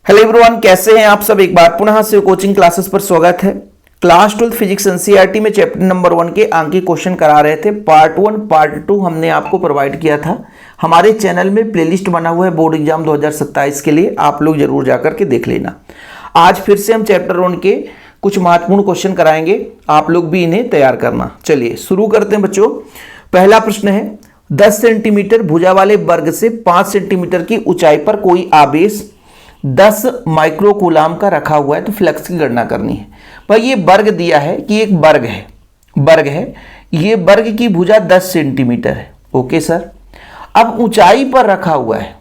Hello everyone, कैसे हैं आप सब। एक बार पुनः से कोचिंग क्लासेस पर स्वागत है। क्लास 12 फिजिक्स एनसीईआरटी में चैप्टर नंबर 1 के अंक के क्वेश्चन करा रहे थे। पार्ट 1 पार्ट 2 हमने आपको प्रोवाइड किया था। हमारे चैनल में प्लेलिस्ट बना हुआ है बोर्ड एग्जाम 2027 के लिए, आप लोग जरूर जाकर के देख लेना। आज फिर से हम चैप्टर 1 के कुछ महत्वपूर्ण क्वेश्चन कराएंगे, आप लोग भी इन्हें तैयार करना। चलिए शुरू करते हैं बच्चों। पहला प्रश्न है, 10 सेंटीमीटर भुजा वाले वर्ग से 5 सेंटीमीटर की ऊंचाई पर कोई आवेश 10 माइक्रोकूलाम का रखा हुआ है, तो फ्लक्स की गणना करनी है। भाई ये वर्ग दिया है कि एक वर्ग है, ये वर्ग की भुजा 10 सेंटीमीटर है। ओके सर, अब ऊंचाई पर रखा हुआ है,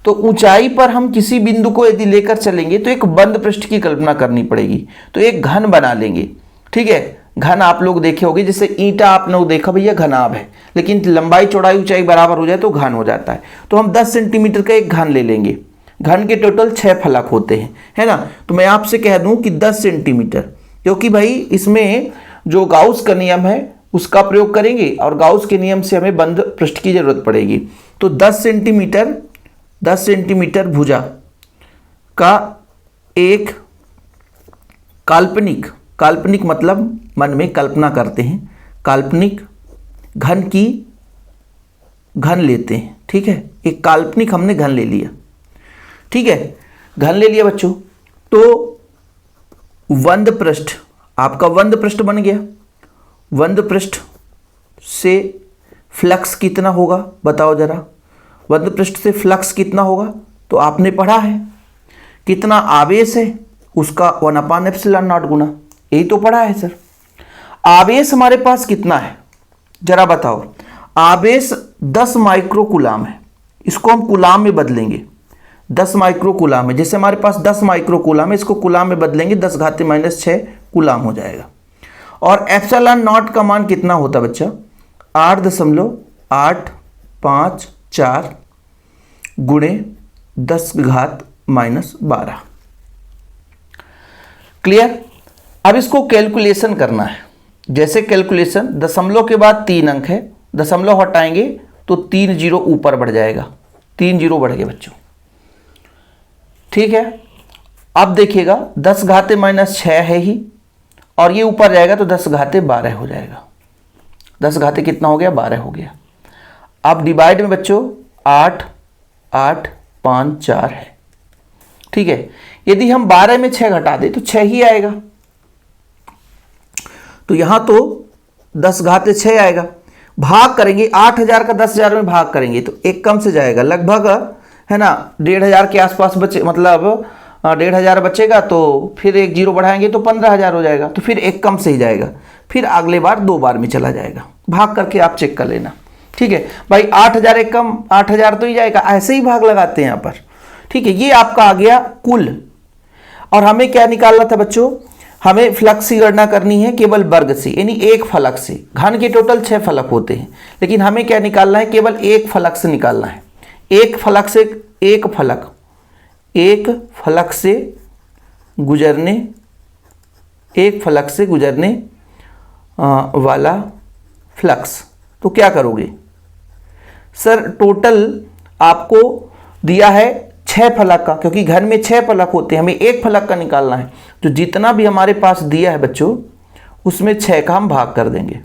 तो ऊंचाई पर हम किसी बिंदु को यदि लेकर चलेंगे तो एक बंद पृष्ठ की कल्पना करनी पड़ेगी। तो एक घन बना लेंगे, ठीक है। घन आप लोग देखे होंगे, जैसे ईंटा आपने देखा भैया घनाभ है, लेकिन लंबाई चौड़ाई ऊंचाई बराबर हो जाए तो घन हो जाता है। तो हम 10 सेंटीमीटर का एक घन ले लेंगे। घन के टोटल 6 फलक होते हैं, है ना। तो मैं आपसे कह दूं कि 10 सेंटीमीटर, क्योंकि भाई इसमें जो गाउस का नियम है उसका प्रयोग करेंगे और गाउस के नियम से हमें बंद पृष्ठ की जरूरत पड़ेगी। तो 10 सेंटीमीटर भुजा का एक काल्पनिक मतलब मन में कल्पना करते हैं, काल्पनिक घन लेते हैं, ठीक है। एक काल्पनिक हमने घन ले लिया, ठीक है, घन ले लिया बच्चों। तो वंद पृष्ठ, आपका वंद पृष्ठ बन गया। वंद पृष्ठ से फ्लक्स कितना होगा बताओ जरा। वंद पृष्ठ से फ्लक्स कितना होगा तो आपने पढ़ा है। कितना आवेश है उसका 1/ε0 गुना, यही तो पढ़ा है सर। आवेश हमारे पास कितना है जरा बताओ। आवेश 10 माइक्रोकूलाम है, इसको हम कूलाम में बदलेंगे। 10 माइक्रोकूलाम है, जैसे हमारे पास 10 माइक्रोकूलाम है, इसको कूलाम में बदलेंगे 10⁻⁻⁶ कूलाम हो जाएगा। और ε0 का मान कितना होता बच्चा, 8.854 गुणे 10⁻⁻12। क्लियर। अब इसको कैलकुलेशन करना है। जैसे कैलकुलेशन, दशमलव के बाद 3 अंक है, दशमलव हटाएंगे तो 3 जीरो ऊपर बढ़ जाएगा, 3 जीरो बढ़ गए बच्चों, ठीक है। अब देखिएगा 10⁻⁻⁶ है ही, और ये ऊपर जाएगा तो 10⁻12 हो जाएगा। 10 कितना हो गया, 12 हो गया। अब डिवाइड में बच्चों 8.854 है, ठीक है। यदि हम 12 में 6 घटा दें तो 6 ही आएगा। तो यहां तो 10⁻6 आएगा। भाग करेंगे 8000 का 10,000 में भाग करेंगे तो एक कम से जाएगा, लगभग है ना 1500 के आसपास बचे, मतलब 1500 बचेगा। तो फिर एक जीरो बढ़ाएंगे तो 15,000 हो जाएगा। तो फिर एक कम से ही जाएगा, फिर अगले बार 2 बार में चला जाएगा। भाग करके आप चेक कर लेना, ठीक है भाई। 8000 एक कम 8000 तो ही जाएगा, ऐसे ही भाग लगाते हैं यहाँ पर, ठीक है। ये आपका आ गया कुल। और हमें क्या निकालना था बच्चों, हमें फ्लक्स की गणना करनी है केवल वर्ग से, यानी एक फलक से। घन के टोटल 6 फलक होते हैं, लेकिन हमें क्या निकालना है, केवल एक फलक से निकालना है। एक फलक से गुजरने वाला फ्लक्स। तो क्या करोगे सर, टोटल आपको दिया है 6 फलक का, क्योंकि घन में 6 फलक होते हैं, हमें एक फलक का निकालना है। तो जितना भी हमारे पास दिया है बच्चों उसमें 6 का हम भाग कर देंगे।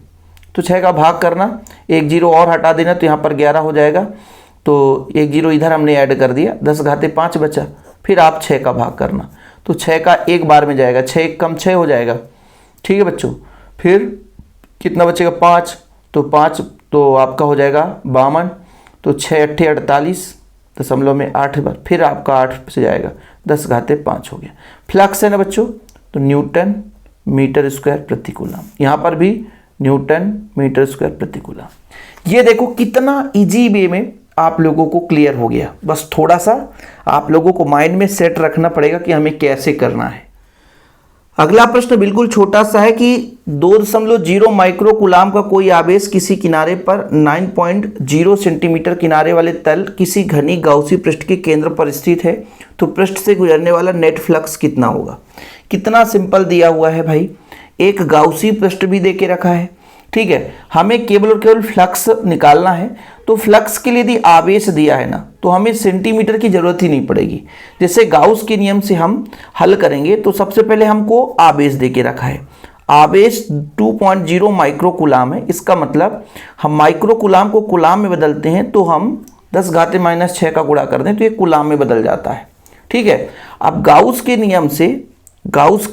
तो 6 का भाग करना, एक जीरो और हटा देना तो यहाँ पर 11 हो जाएगा। तो एक जीरो इधर हमने ऐड कर दिया, 10⁻5 बचा। फिर आप 6 का भाग करना, तो 6 का एक बार में जाएगा, 6 एक कम 6 हो जाएगा, ठीक है बच्चों। फिर कितना बचेगा, 5, तो 5 तो आपका हो जाएगा 52। तो 6 8 48, दशमलव में 8 बार, फिर आपका 8 से जाएगा, 10⁻5 हो गया। फ्लक्स है ना बच्चों, तो न्यूटन मीटर स्क्वायर प्रति कूलम। यहाँ पर भी न्यूटन मीटर स्क्वायर प्रति कूलम। ये देखो कितना इजी वे में आप लोगों को क्लियर हो गया। बस थोड़ा सा आप लोगों को माइंड में सेट रखना पड़ेगा कि हमें कैसे करना है। अगला प्रश्न बिल्कुल छोटा सा है कि 2.0 माइक्रोकूलाम का कोई आवेश किसी किनारे पर 9.0 सेंटीमीटर किनारे वाले तल किसी घनी गाउसी पृष्ठ के केंद्र पर स्थित है, तो पृष्ठ से गुजरने वाला नेट फ्लक्स कितना होगा। कितना सिंपल दिया हुआ है भाई। एक गाउसी पृष्ठ भी दे के रखा है, ठीक है, हमें केवल और केवल फ्लक्स निकालना है। तो फ्लक्स के लिए यदि आवेश दिया है ना, तो हमें सेंटीमीटर की जरूरत ही नहीं पड़ेगी। जैसे गाउस के नियम से हम हल करेंगे तो सबसे पहले हमको आवेश दे के रखा है, आवेश 2.0 माइक्रोकुलाम है। इसका मतलब हम माइक्रोकुलाम को कुलाम में बदलते हैं, तो हम 10⁻⁶ का गुणा कर दें तो ये कुलाम में बदल जाता है। ठीक है, अब गाउस के नियम से गाउस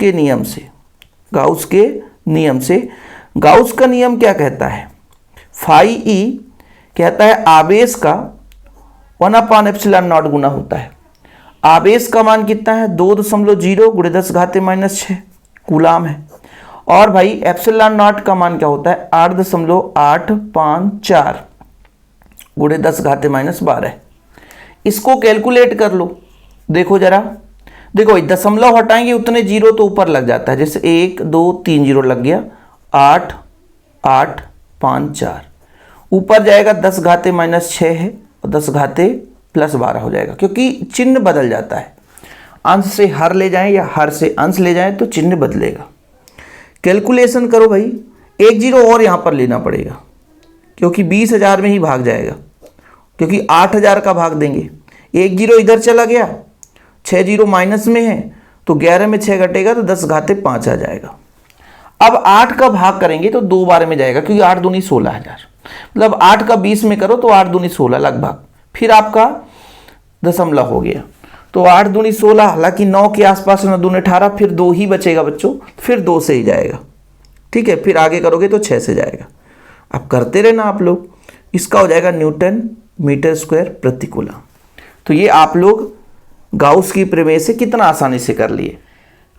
का नियम क्या कहता है, फाई ई कहता है आवेश का 1/ε0 गुना होता है। आवेश का मान कितना है, 2.0 × 10⁻⁶ कूलाम है। और भाई ε0 का मान क्या होता है, 8.854 × 10⁻12। इसको कैलकुलेट कर लो। देखो जरा, देखो दशमलव हटाएंगे उतने जीरो तो ऊपर लग जाता है, जैसे 1 2 3 जीरो लग गया, 8.854 ऊपर जाएगा 10⁻⁶ है और 10⁻+12 हो जाएगा, क्योंकि चिन्ह बदल जाता है। अंश से हर ले जाएं या हर से अंश ले जाएं तो चिन्ह बदलेगा। कैलकुलेशन करो भाई, एक जीरो और यहाँ पर लेना पड़ेगा क्योंकि 20,000 में ही भाग जाएगा, क्योंकि 8,000 का भाग देंगे। एक जीरो इधर चला गया, 6 जीरो माइनस में है तो 11 में 6 घटेगा तो 10⁻5 आ जाएगा। अब 8 का भाग करेंगे तो 2 बार में जाएगा, क्योंकि 8 दूनी 16,000, मतलब 8 का 20 में करो तो 8 दूनी 16 लगभग, फिर आपका दशमलव हो गया तो 8 दूनी 16, हालांकि 9 के आसपास 9 दूनी 18, फिर 2 ही बचेगा बच्चों, फिर 2 से ही जाएगा। ठीक है, फिर आगे करोगे तो 6 से जाएगा। अब करते रहना आप लोग, इसका हो जाएगा Nm²/प्रति कूलम। तो ये आप लोग गाउस की प्रमेय से कितना आसानी से कर लिए।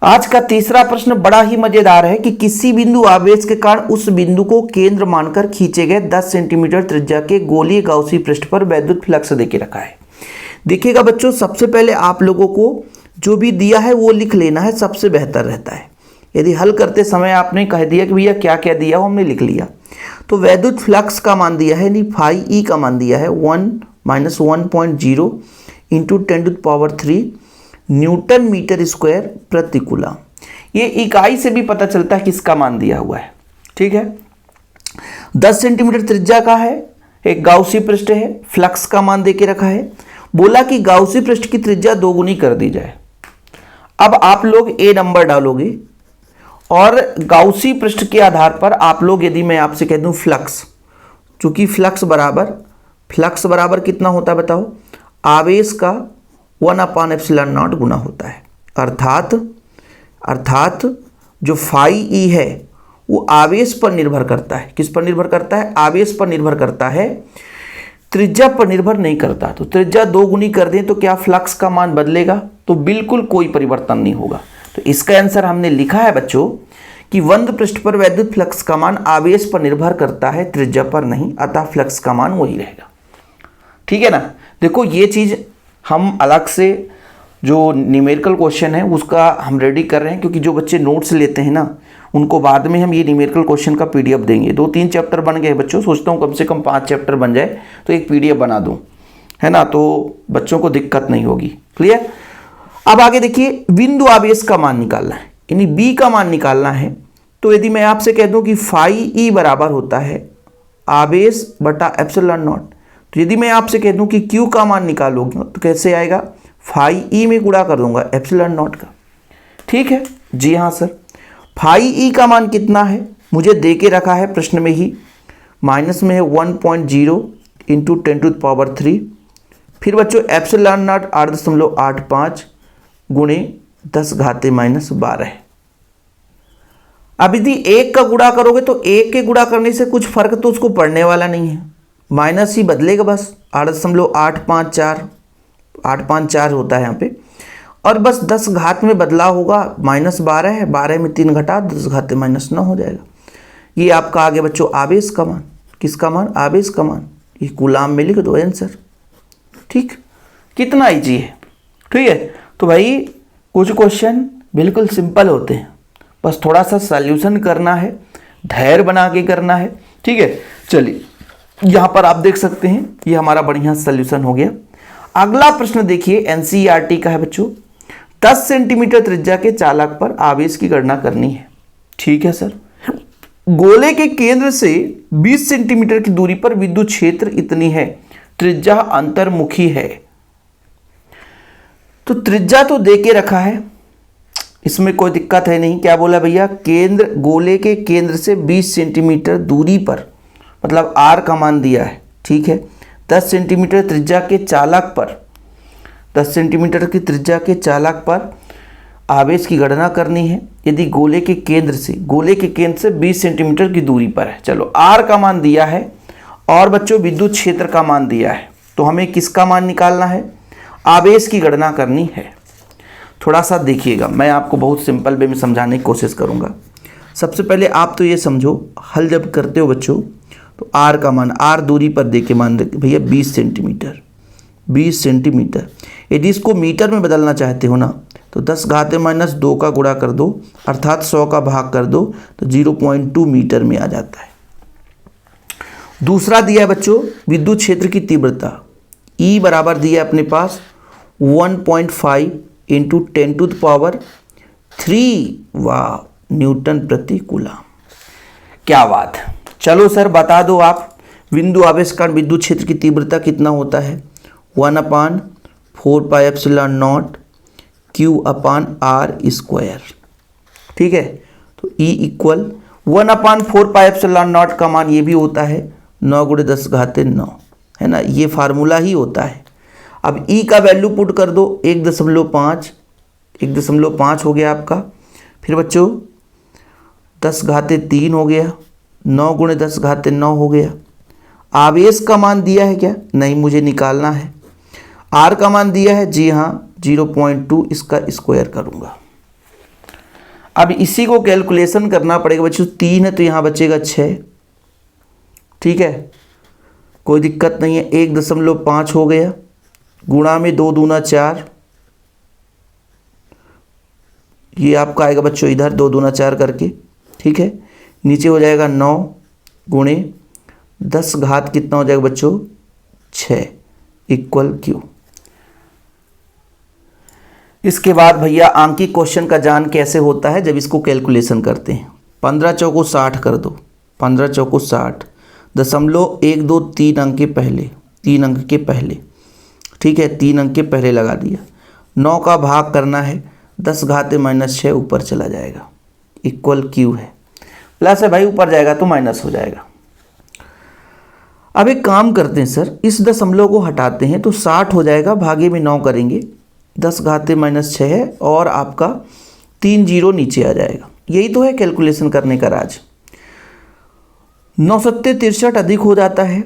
आज का तीसरा प्रश्न बड़ा ही मजेदार है कि किसी बिंदु आवेश के कारण उस बिंदु को केंद्र मानकर खींचे गए 10 सेंटीमीटर त्रिज्या के गोलीय गाउसी पृष्ठ पर वैद्युत फ्लक्स देके रखा है। देखिएगा बच्चों, सबसे पहले आप लोगों को जो भी दिया है वो लिख लेना है, सबसे बेहतर रहता है। यदि हल करते समय आपने कह दिया कि भैया क्या क्या दिया हो, हमने लिख लिया। तो वैद्युत फ्लक्स का मान दिया है, यानी फाई ई का मान दिया है 1-1.0 × 10⁻³ Nm²/प्रति कूलम। ये इकाई से भी पता चलता है किसका मान दिया हुआ है। ठीक है, 10 सेंटीमीटर त्रिज्या का है, एक गाउसी पृष्ठ है, फ्लक्स का मान देके रखा है, बोला कि गाउसी पृष्ठ की त्रिज्या 2 गुनी कर दी जाए। अब आप लोग ए नंबर डालोगे और गाउसी पृष्ठ के आधार पर आप लोग, यदि मैं आपसे कह दूं फ्लक्स, चूंकि फ्लक्स बराबर कितना होता है बताओ, आवेश का 1/ε0 गुना होता है। अर्थात जो फाई ई है वो आवेश पर निर्भर करता है। किस पर निर्भर करता है, आवेश पर निर्भर करता है, त्रिज्या पर निर्भर नहीं करता। तो त्रिज्या 2 गुनी कर दें तो क्या फ्लक्स का मान बदलेगा, तो बिल्कुल कोई परिवर्तन नहीं होगा। तो इसका आंसर हमने लिखा है बच्चों कि बंद पृष्ठ पर वैद्युत फ्लक्स का मान आवेश पर निर्भर करता है, त्रिज्या पर नहीं, अतः फ्लक्स का मान वही रहेगा। ठीक है ना। देखो ये चीज हम अलग से जो न्यूमेरिकल क्वेश्चन है उसका हम रेडी कर रहे हैं, क्योंकि जो बच्चे नोट्स लेते हैं ना उनको बाद में हम ये न्यूमेरिकल क्वेश्चन का पीडीएफ देंगे। 2-3 चैप्टर बन गए बच्चों, सोचता हूँ कम से कम 5 चैप्टर बन जाए तो एक पीडीएफ बना दूं, है ना, तो बच्चों को दिक्कत नहीं होगी। क्लियर। अब आगे देखिए, बिंदु आवेश का मान निकालना है, यानी बी का मान निकालना है। तो यदि मैं आपसे कह दूं कि फाई ई बराबर होता है आवेश बटा ε0, तो यदि मैं आपसे कह दूं कि क्यू का मान निकालोगे तो कैसे आएगा, फाई ई में गुणा कर दूंगा ε0 का। ठीक है जी हाँ सर। फाई ई का मान कितना है मुझे दे के रखा है प्रश्न में ही, माइनस में है 1.0 × 10⁻³ फिर बच्चों ε0 8.85 गुणे 10⁻12। अब यदि 1 का गुणा करोगे तो 1 के गुणा करने से कुछ फर्क तो उसको पड़ने वाला नहीं है, माइनस ही बदलेगा बस, 8.854 होता है यहाँ पे, और बस 10 घात में बदलाव होगा, -12 है, 12 में 3 घटा 10⁻⁹ हो जाएगा। ये आपका आगे बच्चों आवेश का मान, किसका मान, आवेश का मान, ये कूलाम में लिख दो आंसर। ठीक, कितना ईजी है। ठीक है, तो भाई कुछ क्वेश्चन बिल्कुल सिंपल होते हैं, बस थोड़ा सा सॉल्यूशन करना है, धैर्य बना के करना है। ठीक है, चलिए यहाँ पर आप देख सकते हैं ये हमारा बढ़िया सॉल्यूशन हो गया। अगला प्रश्न देखिए, एनसीईआरटी का है बच्चों, 10 सेंटीमीटर त्रिज्या के चालक पर आवेश की गणना करनी है। ठीक है सर, गोले के केंद्र से 20 सेंटीमीटर की दूरी पर विद्युत क्षेत्र इतनी है, त्रिज्या अंतर्मुखी है। तो त्रिज्या तो दे के रखा है, इसमें कोई दिक्कत है नहीं। क्या बोला भैया, केंद्र, गोले के केंद्र से 20 सेंटीमीटर दूरी पर, मतलब आर का मान दिया है, ठीक है। 10 सेंटीमीटर त्रिज्या के चालक पर, 10 सेंटीमीटर की त्रिज्या के चालक पर आवेश की गणना करनी है यदि गोले के केंद्र से 20 सेंटीमीटर की दूरी पर है। चलो आर का मान दिया है और बच्चों विद्युत क्षेत्र का मान दिया है, तो हमें किसका मान निकालना है, आवेश की गणना करनी है। थोड़ा सा देखिएगा, मैं आपको बहुत सिंपल वे में समझाने की कोशिश करूंगा। सबसे पहले आप तो ये समझो, हल जब करते हो बच्चों तो आर का मान, आर दूरी पर दे के मान रखे भैया 20 सेंटीमीटर, 20 सेंटीमीटर। यदि इसको मीटर में बदलना चाहते हो ना तो 10 घाते माइनस 2 का गुणा कर दो, अर्थात 100 का भाग कर दो, तो 0.2 मीटर में आ जाता है। दूसरा दिया है बच्चों विद्युत क्षेत्र की तीव्रता, E बराबर दिया है अपने पास 1.5 इंटू 10⁻³ वाह न्यूटन प्रति कूलम। क्या बात है। चलो सर बता दो आप, बिंदु आवेश कारण विद्युत क्षेत्र की तीव्रता कितना होता है, 1/4πε0 Q/r²। ठीक है, तो E इक्वल 1/4πε0 का मान ये भी होता है 9 × 10⁻⁹, है ना, ये फार्मूला ही होता है। अब E का वैल्यू पुट कर दो 1.5 हो गया आपका। फिर बच्चों 10⁻³ हो गया, 9 × 10⁻9 हो गया। आवेश का मान दिया है क्या, नहीं, मुझे निकालना है। R का मान दिया है, जी हाँ 0.2, इसका स्क्वायर करूंगा। अब इसी को कैलकुलेशन करना पड़ेगा बच्चों, 3 है तो यहाँ बचेगा 6, ठीक है, कोई दिक्कत नहीं है। 1.5 हो गया, गुणा में 2 दूना 4, ये आपका आएगा बच्चों इधर 2 दूना 4 करके, ठीक है। नीचे हो जाएगा 9 गुणे 10 घात कितना हो जाएगा बच्चों 6 इक्वल Q। इसके बाद भैया आंकी क्वेश्चन का जान कैसे होता है, जब इसको कैलकुलेशन करते हैं। 15 चौको 60 कर दो, 15 चौको 60, 0.123 अंक के पहले, 3 अंक के पहले, ठीक है, 3 अंक के पहले लगा दिया। 9 का भाग करना है, 10⁻⁻6 ऊपर चला जाएगा, इक्वल Q है। प्लस है भाई, ऊपर जाएगा तो माइनस हो जाएगा। अब एक काम करते हैं सर, इस दशमलव को हटाते हैं तो 60 हो जाएगा, भागे में 9 करेंगे, 10⁻⁻6 है और आपका 3 जीरो नीचे आ जाएगा। यही तो है कैलकुलेशन करने का राज। 9 सत्ते 63 अधिक हो जाता है,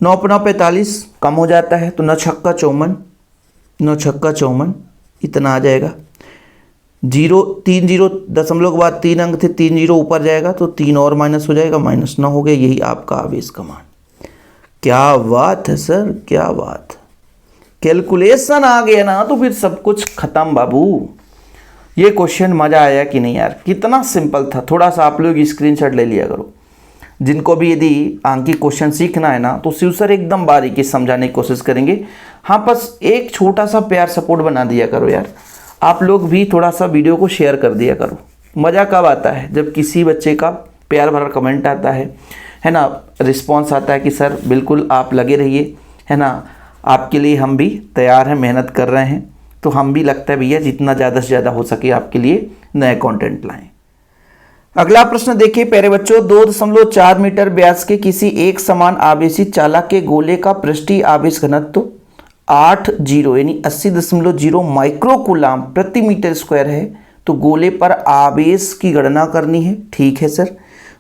9 × 45 कम हो जाता है, तो 9 छक्का 54, 9 छक्का 54 इतना आ जाएगा। 3 जीरो दशमलव के बाद 3 अंक थे, 3 जीरो ऊपर जाएगा तो 3 और माइनस हो जाएगा, -9 हो गया। यही आपका आवेश का मान। क्या बात है सर, क्या बात। कैलकुलेशन आ गया ना तो फिर सब कुछ खत्म बाबू। ये क्वेश्चन मजा आया कि नहीं यार, कितना सिंपल था। थोड़ा सा आप लोग स्क्रीनशॉट ले लिया करो, जिनको भी यदि आंकी क्वेश्चन सीखना है ना तो शिव सर एकदम बारीकी समझाने की कोशिश करेंगे। हाँ, बस एक छोटा सा प्यार सपोर्ट बना दिया करो यार, आप लोग भी थोड़ा सा वीडियो को शेयर कर दिया करो। मज़ा कब आता है, जब किसी बच्चे का प्यार भरा कमेंट आता है ना, रिस्पॉन्स आता है कि सर बिल्कुल आप लगे रहिए, है ना, आपके लिए हम भी तैयार हैं, मेहनत कर रहे हैं। तो हम भी लगता है भैया जितना ज़्यादा से ज़्यादा हो सके आपके लिए नए कंटेंट लाएं। अगला प्रश्न देखिए प्यारे बच्चों, 2.4 मीटर व्यास के किसी एक समान आवेशी चालक के गोले का पृष्ठीय आवेश घनत्व 80 यानी 80.0 माइक्रोकूलम प्रति मीटर स्क्वायर है, तो गोले पर आवेश की गणना करनी है। ठीक है सर,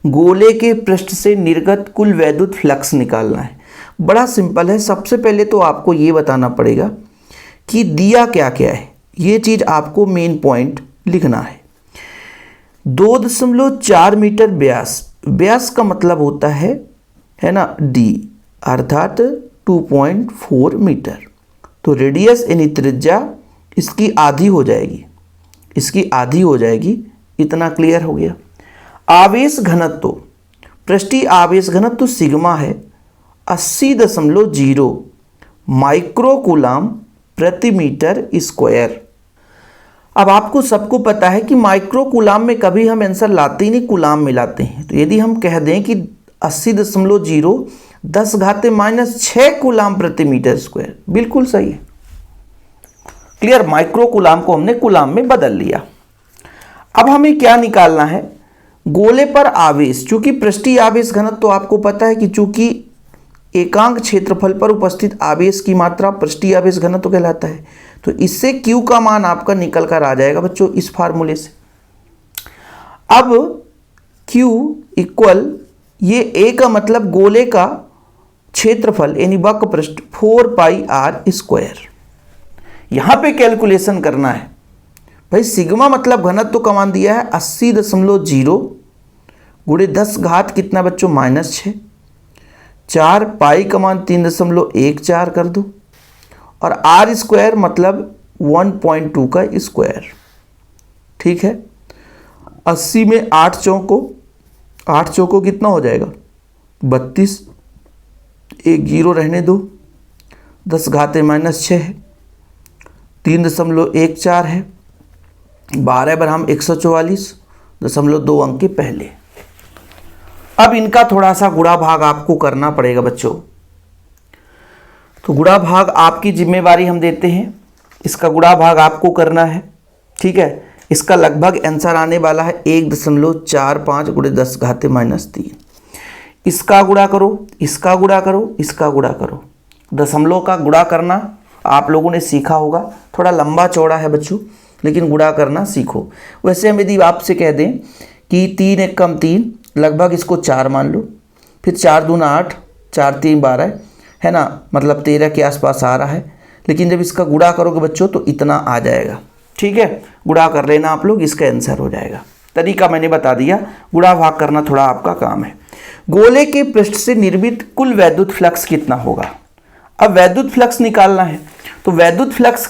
गोले के पृष्ठ से निर्गत कुल वैद्युत फ्लक्स निकालना है। बड़ा सिंपल है। सबसे पहले तो आपको ये बताना पड़ेगा कि दिया क्या क्या है, ये चीज़ आपको मेन पॉइंट लिखना है। 2.4 मीटर व्यास का मतलब होता है ना d, अर्थात 2.4 मीटर। तो रेडियस यानी त्रिज्या इसकी आधी हो जाएगी, इसकी आधी हो जाएगी। इतना क्लियर हो गया। आवेश घनत्व, पृष्ठीय आवेश घनत्व सिग्मा है 80.0 माइक्रोकूलम प्रति मीटर स्क्वायर। अब आपको सबको पता है कि माइक्रो कूलाम में कभी हम आंसर लाते ही नहीं, कूलाम में लाते हैं। तो यदि हम कह दें कि 80.0 10⁻⁻6 कूलाम प्रति मीटर स्क्वायर, बिल्कुल सही है। क्लियर, माइक्रो कूलाम को हमने कूलाम में बदल लिया। अब हमें क्या निकालना है, गोले पर आवेश। चूंकि पृष्ठीय आवेश घनत्व तो आपको पता है कि चूंकि एकांक क्षेत्रफल पर उपस्थित आवेश की मात्रा पृष्ठीय आवेश घनत्व कहलाता है। तो इससे Q का मान आपका निकल कर आ जाएगा बच्चों इस फार्मूले से। अब Q इक्वल, ये A का मतलब गोले का क्षेत्रफल यानी वक्र पृष्ठ 4πr²। यहां पे कैलकुलेशन करना है भाई। सिग्मा मतलब घनत्व का मान दिया है 80.0 गुणे 10 घात कितना बच्चों -6, 4 पाई का मान 3.14 कर दो, और आर स्क्वायर मतलब 1.2 का स्क्वायर। ठीक है, 80 में 8 चौको कितना हो जाएगा 32, एक जीरो रहने दो, 10 घाते -6 है, 3.14 है, 12 बराम 144.2 अंक के पहले। अब इनका थोड़ा सा गुणा भाग आपको करना पड़ेगा बच्चों। तो गुणा भाग आपकी जिम्मेवारी हम देते हैं, इसका गुणा भाग आपको करना है। ठीक है, इसका लगभग आंसर आने वाला है 1.45 गुणे 10 घाते -3। इसका गुणा करो, इसका गुणा करो, इसका गुणा करो। दशमलव का गुणा करना आप लोगों ने सीखा होगा, थोड़ा लंबा चौड़ा है बच्चों, लेकिन गुणा करना सीखो। वैसे हम यदि आपसे कह दें कि 3 एक कम 3, लगभग इसको 4 मान लो, फिर 4 दूना 8, 4 3 12 है ना, मतलब 13 के आसपास आ रहा है। लेकिन जब इसका गुणा करोगे बच्चों तो इतना आ जाएगा। ठीक है, गुणा कर लेना आप लोग, इसका आंसर हो जाएगा। तरीका मैंने बता दिया, गुणा भाग करना थोड़ा आपका काम है। गोले के पृष्ठ से निर्मित कुल वैद्युत फ्लक्स कितना होगा। अब वैद्युत फ्लक्स निकालना है। तो वैद्युत फ्लक्स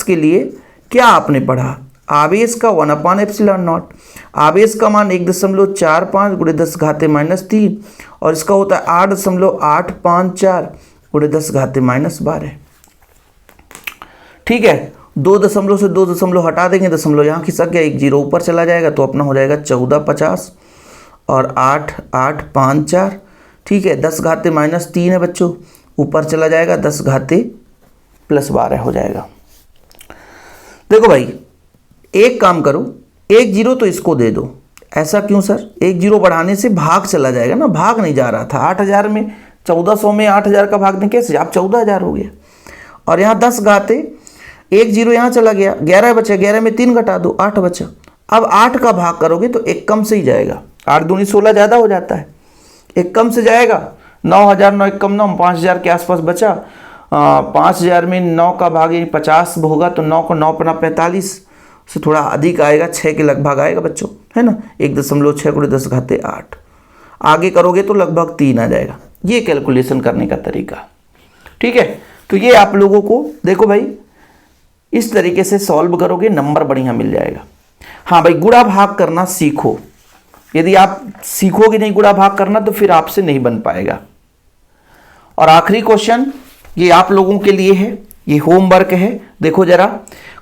के लिए क्या आपने पढ़ा, आवेश का 1/ε0, आवेश का मान 1.45 गुणे 10 घाते -3, और इसका होता है 8.854 गुणे 10 घाते -12। ठीक है, 2 दशमलव से 2 दशमलव हटा देंगे, दशमलव यहाँ खिसक गया, एक जीरो ऊपर चला जाएगा, तो अपना हो जाएगा 1450 और 8.854। ठीक है, 10 घाते -3 है बच्चों, ऊपर चला जाएगा, 10 घाते +12 हो जाएगा। देखो भाई, एक काम करो, एक जीरो तो इसको दे दो। ऐसा क्यों सर, एक जीरो बढ़ाने से भाग चला जाएगा ना, भाग नहीं जा रहा था। 8000 में 1400 में 8000 का भाग दें कैसे, आप 14000 हो गया। और यहाँ 10 घाते, एक जीरो यहाँ चला गया, 11 बचा, 11 में 3 घटा दो, 8 बचा। अब 8 का भाग करोगे तो एक कम से ही जाएगा, 8 दूनी 16 ज़्यादा हो जाता है, एक कम से जाएगा। 9000, 9 एक कम 9, 5000 के आसपास बचा। 5000 में 9 का भाग 50 होगा, तो 9 को 9 पना 45 से थोड़ा अधिक आएगा, 6 के लगभग आएगा बच्चों, है ना, 1.6 गुणे 10 घाते 8। आगे करोगे तो लगभग 3 आ जाएगा। ये कैलकुलेशन करने का तरीका। ठीक है, तो ये आप लोगों को देखो भाई, इस तरीके से सॉल्व करोगे, नंबर बढ़िया मिल जाएगा। हाँ भाई, गुणा भाग करना सीखो। यदि आप सीखोगे नहीं गुणा भाग करना तो फिर आपसे नहीं बन पाएगा। और आखिरी क्वेश्चन ये आप लोगों के लिए है, ये होमवर्क है। देखो जरा,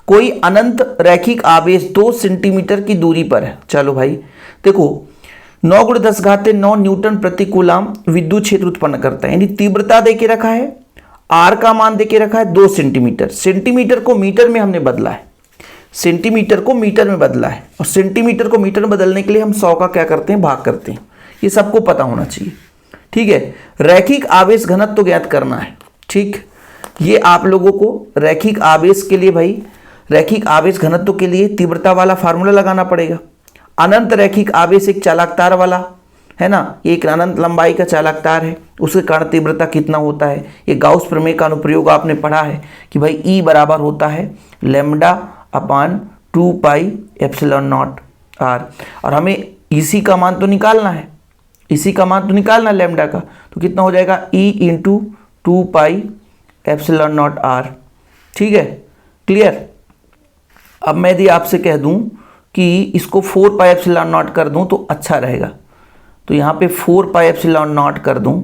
कोई अनंत रैखिक आवेश 2 सेंटीमीटर की दूरी पर है। चलो भाई देखो, 9 गुणे 10 घाते 9 न्यूटन प्रति कूलाम विद्युत क्षेत्र उत्पन्न करता है। यानी तीव्रता देके रखा है, आर का मान देके रखा है 2 सेंटीमीटर। सेंटीमीटर को मीटर में हमने बदला है, सेंटीमीटर को मीटर में बदला है, और सेंटीमीटर को मीटर में बदलने के लिए हम 100 का क्या करते हैं, भाग करते हैं। ये सबको पता होना चाहिए। ठीक है, रैखिक आवेश घनत्व तो ज्ञात करना है। ठीक, ये आप लोगों को रैखिक आवेश के लिए भाई, रैखिक आवेश घनत्व के लिए तीव्रता वाला फार्मूला लगाना पड़ेगा। अनंत रैखिक आवेश एक चालक तार वाला है ना, एक अनंत लंबाई का चालक तार है, उसके कारण तीव्रता कितना होता है। ये गाउस प्रमेय का अनुप्रयोग आपने पढ़ा है कि भाई E बराबर होता है λ/2πε0r, और हमें इसी का मान तो निकालना है, इसी का मान तो निकालना लैम्डा का। तो कितना हो जाएगा E × 2πε0r। ठीक है, क्लियर। अब मैं यदि आपसे कह दूं कि इसको 4πε0 कर दूं तो अच्छा रहेगा, तो यहाँ पे 4πε0 कर दूं।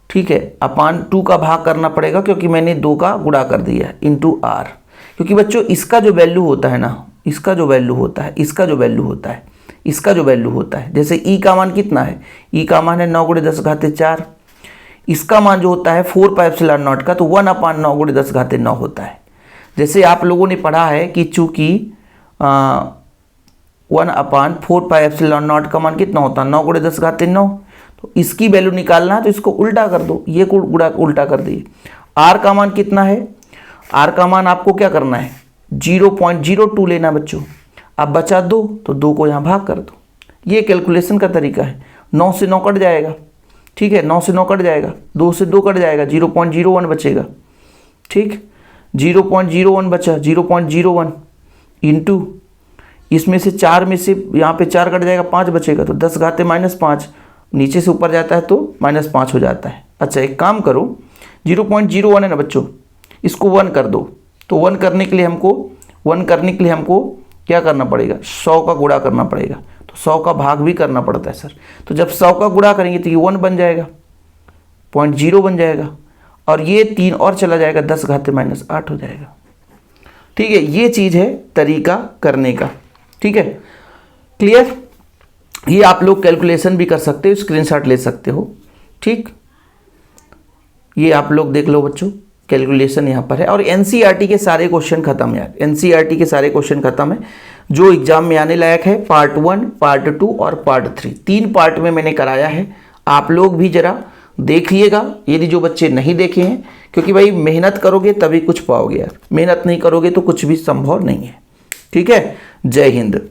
ठीक है, /2 का भाग करना पड़ेगा क्योंकि मैंने 2 का गुणा कर दिया × r। क्योंकि बच्चों इसका जो वैल्यू होता है ना, इसका जो वैल्यू होता है, इसका जो वैल्यू होता है, इसका जो वैल्यू होता है, जैसे ई का मान कितना है, ई का मान है 9 गुणे 10 घाते 4, इसका मान जो होता है 4 पाई एप्सिलॉन नॉट का, तो 1/9 गुणे 10 घाते 9 होता है। जैसे आप लोगों ने पढ़ा है कि चूंकि 1/4 पाई एप्सिलॉन नॉट का मान कितना होता है, 9 गुणे 10 घाते 9, तो इसकी वैल्यू निकालना है तो इसको उल्टा कर दो, ये को उल्टा कर दिए। आर का मान कितना है, आर का मान आपको क्या करना है, 0.02 लेना बच्चों। आप बचा दो तो 2 को यहाँ भाग कर दो, ये कैलकुलेशन का तरीका है। 9 से 9 कट जाएगा, ठीक है, 9 से 9 कट जाएगा, 2 से 2 कट जाएगा, 0.01 बचेगा, ठीक, 0.01 बचा, 0.01 इंटू इसमें से 4 में से यहाँ पे 4 कट जाएगा, 5 बचेगा, तो 10 घाते -5, नीचे से ऊपर जाता है तो -5 हो जाता है। अच्छा एक काम करो, 0.01 है ना बच्चों, इसको 1 कर दो, तो 1 करने के लिए हमको क्या करना पड़ेगा, 100 का गुणा करना पड़ेगा, तो 100 का भाग भी करना पड़ता है सर। तो जब 100 का गुणा करेंगे तो ये 1 बन जाएगा, 0.0 बन जाएगा, और ये 3 और चला जाएगा, 10 घाते -8 हो जाएगा। ठीक है, ये चीज़ है तरीका करने का, ठीक है, क्लियर। ये आप लोग कैलकुलेशन भी कर सकते हो, स्क्रीनशॉट ले सकते हो, ठीक। ये आप लोग देख लो बच्चों, कैलकुलेशन यहाँ पर है। और एनसीईआरटी के सारे क्वेश्चन खत्म यार, एनसीईआरटी के सारे क्वेश्चन खत्म है जो एग्जाम में आने लायक है। पार्ट 1, पार्ट 2 और पार्ट 3, 3 पार्ट में मैंने कराया है। आप लोग भी जरा देखिएगा, यदि जो बच्चे नहीं देखे हैं, क्योंकि भाई मेहनत करोगे तभी कुछ पाओगे यार, मेहनत नहीं करोगे तो कुछ भी संभव नहीं है। ठीक है, जय हिंद।